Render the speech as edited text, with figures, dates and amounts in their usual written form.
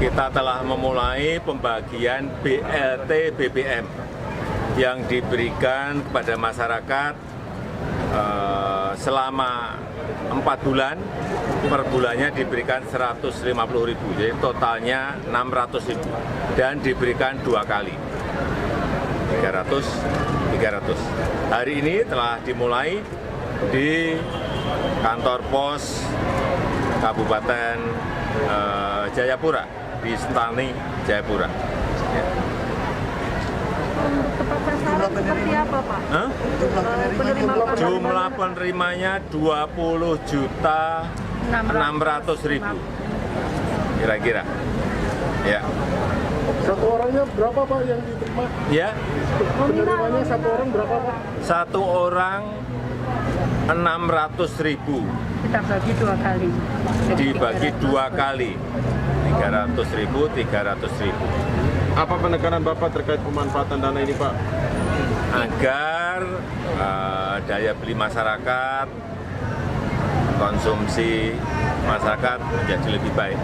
kita telah memulai pembagian BLT BBM yang diberikan kepada masyarakat selama 4 bulan, per bulannya diberikan 150.000, jadi totalnya 600.000 dan diberikan 2 kali, 300. Hari ini telah dimulai di kantor pos Kabupaten Jayapura, di Sentani, Jayapura. Ya. Tepat sasaran seperti apa, Pak? Jumlah penerimanya 20.600.000 kira-kira. Ya. Satu orangnya berapa Pak yang diterima? Ya. Penerimanya satu orang berapa Pak? Satu orang 600.000. Kita bagi 2 kali. Dibagi 2 kali. 300.000, 300.000. Apa penekanan Bapak terkait pemanfaatan dana ini Pak? Agar daya beli masyarakat, konsumsi masyarakat menjadi lebih baik.